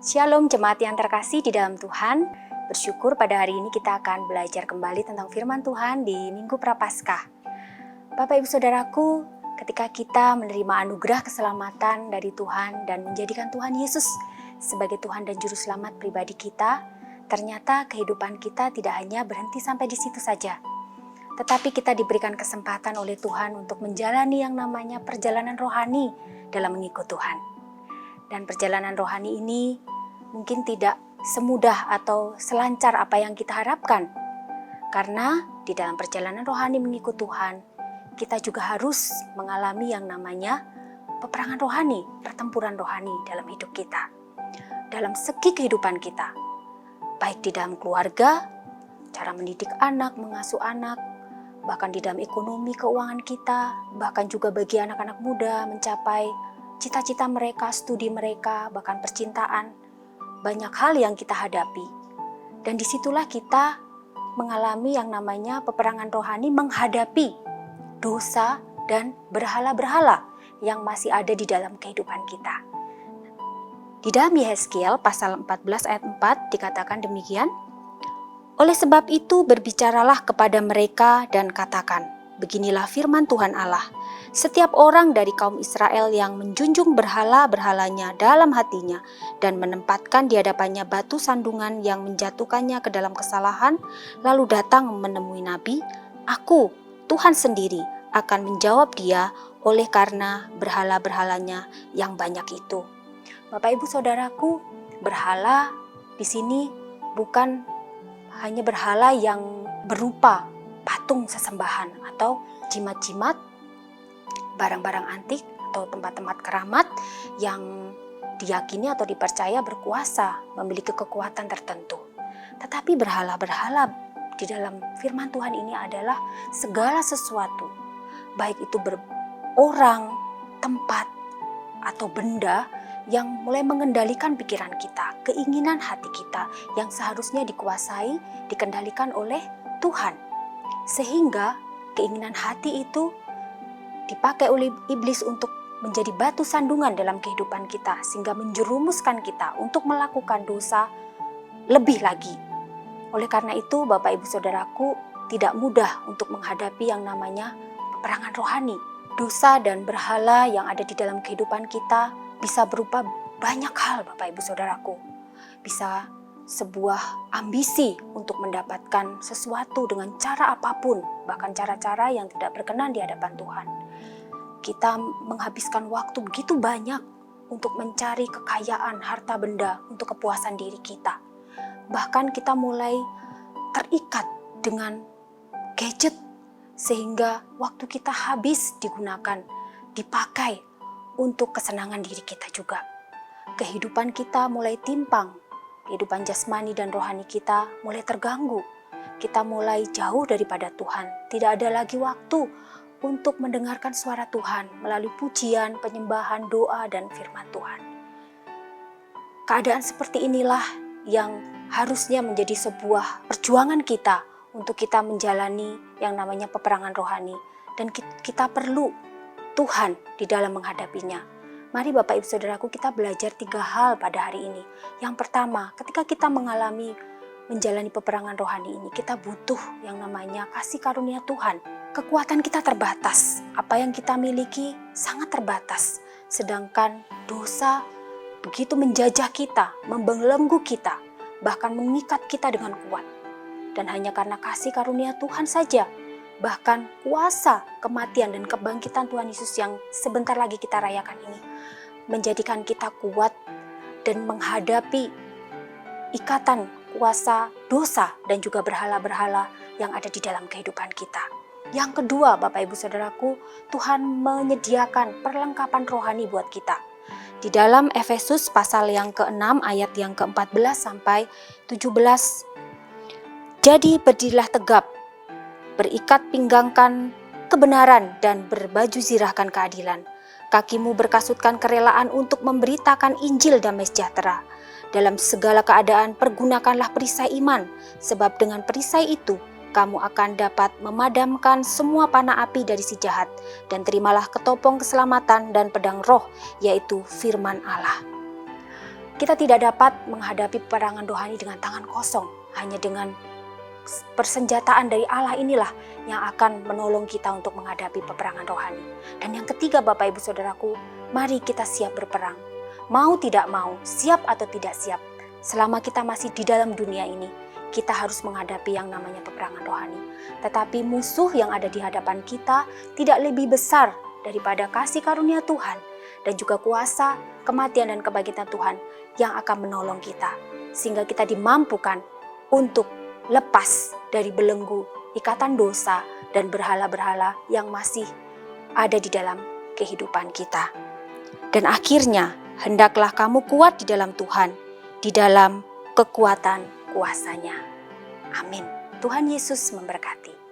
Shalom jemaat yang terkasih di dalam Tuhan. Bersyukur pada hari ini kita akan belajar kembali tentang firman Tuhan di Minggu Prapaskah. Bapak Ibu Saudaraku, ketika kita menerima anugerah keselamatan dari Tuhan dan menjadikan Tuhan Yesus sebagai Tuhan dan Juru Selamat pribadi kita, ternyata kehidupan kita tidak hanya berhenti sampai di situ saja. Tetapi kita diberikan kesempatan oleh Tuhan untuk menjalani yang namanya perjalanan rohani dalam mengikut Tuhan. Dan perjalanan rohani ini mungkin tidak semudah atau selancar apa yang kita harapkan. Karena di dalam perjalanan rohani mengikut Tuhan, kita juga harus mengalami yang namanya peperangan rohani, pertempuran rohani dalam hidup kita. Dalam segi kehidupan kita, baik di dalam keluarga, cara mendidik anak, mengasuh anak, bahkan di dalam ekonomi keuangan kita, bahkan juga bagi anak-anak muda mencapai cita-cita mereka, studi mereka, bahkan percintaan. Banyak hal yang kita hadapi. Dan disitulah kita mengalami yang namanya peperangan rohani menghadapi dosa dan berhala-berhala yang masih ada di dalam kehidupan kita. Di dalam Yehezkiel pasal 14 ayat 4 dikatakan demikian, "Oleh sebab itu berbicaralah kepada mereka dan katakan, beginilah firman Tuhan Allah, setiap orang dari kaum Israel yang menjunjung berhala-berhalanya dalam hatinya dan menempatkan di hadapannya batu sandungan yang menjatuhkannya ke dalam kesalahan, lalu datang menemui Nabi, aku, Tuhan sendiri, akan menjawab dia oleh karena berhala-berhalanya yang banyak itu." Bapak Ibu Saudaraku, berhala di sini bukan hanya berhala yang berupa patung sesembahan atau jimat-jimat, barang-barang antik atau tempat-tempat keramat yang diyakini atau dipercaya berkuasa, memiliki kekuatan tertentu. Tetapi berhala-berhala di dalam firman Tuhan ini adalah segala sesuatu, baik itu orang, tempat, atau benda yang mulai mengendalikan pikiran kita, keinginan hati kita yang seharusnya dikuasai, dikendalikan oleh Tuhan. Sehingga keinginan hati itu dipakai oleh iblis untuk menjadi batu sandungan dalam kehidupan kita, sehingga menjerumuskan kita untuk melakukan dosa lebih lagi. Oleh karena itu, Bapak Ibu Saudaraku, tidak mudah untuk menghadapi yang namanya peperangan rohani. Dosa dan berhala yang ada di dalam kehidupan kita bisa berupa banyak hal, Bapak Ibu Saudaraku. Bisa sebuah ambisi untuk mendapatkan sesuatu dengan cara apapun, bahkan cara-cara yang tidak berkenan di hadapan Tuhan. Kita menghabiskan waktu begitu banyak untuk mencari kekayaan, harta benda untuk kepuasan diri kita. Bahkan kita mulai terikat dengan gadget sehingga waktu kita habis digunakan, dipakai untuk kesenangan diri kita juga. Kehidupan kita mulai timpang, kehidupan jasmani dan rohani kita mulai terganggu. Kita mulai jauh daripada Tuhan, tidak ada lagi waktu untuk mendengarkan suara Tuhan melalui pujian, penyembahan, doa, dan firman Tuhan. Keadaan seperti inilah yang harusnya menjadi sebuah perjuangan kita untuk kita menjalani yang namanya peperangan rohani. Dan kita perlu Tuhan di dalam menghadapinya. Mari Bapak Ibu Saudaraku, kita belajar 3 hal pada hari ini. Yang pertama, ketika kita menjalani peperangan rohani ini, kita butuh yang namanya kasih karunia Tuhan. Kekuatan kita terbatas, apa yang kita miliki sangat terbatas. Sedangkan dosa begitu menjajah kita, membelenggu kita, bahkan mengikat kita dengan kuat. Dan hanya karena kasih karunia Tuhan saja, bahkan kuasa kematian dan kebangkitan Tuhan Yesus yang sebentar lagi kita rayakan ini, menjadikan kita kuat dan menghadapi ikatan kuasa dosa dan juga berhala-berhala yang ada di dalam kehidupan kita. Yang kedua, Bapak Ibu Saudaraku, Tuhan menyediakan perlengkapan rohani buat kita. Di dalam Efesus pasal yang ke-6 ayat yang ke-14 sampai 17, "Jadi berdirilah tegap, berikat pinggangkan kebenaran dan berbaju zirahkan keadilan. Kakimu berkasutkan kerelaan untuk memberitakan Injil damai sejahtera. Dalam segala keadaan pergunakanlah perisai iman, sebab dengan perisai itu kamu akan dapat memadamkan semua panah api dari si jahat, dan terimalah ketopong keselamatan dan pedang roh, yaitu firman Allah." Kita tidak dapat menghadapi peperangan rohani dengan tangan kosong. Hanya dengan persenjataan dari Allah inilah yang akan menolong kita untuk menghadapi peperangan rohani. Dan yang ketiga, Bapak Ibu Saudaraku, mari kita siap berperang. Mau tidak mau, siap atau tidak siap, selama kita masih di dalam dunia ini, kita harus menghadapi yang namanya peperangan rohani. Tetapi musuh yang ada di hadapan kita tidak lebih besar daripada kasih karunia Tuhan dan juga kuasa, kematian dan kebangkitan Tuhan yang akan menolong kita. Sehingga kita dimampukan untuk lepas dari belenggu, ikatan dosa, dan berhala-berhala yang masih ada di dalam kehidupan kita. Dan akhirnya, hendaklah kamu kuat di dalam Tuhan, di dalam kekuatan kuasa-Nya. Amin. Tuhan Yesus memberkati.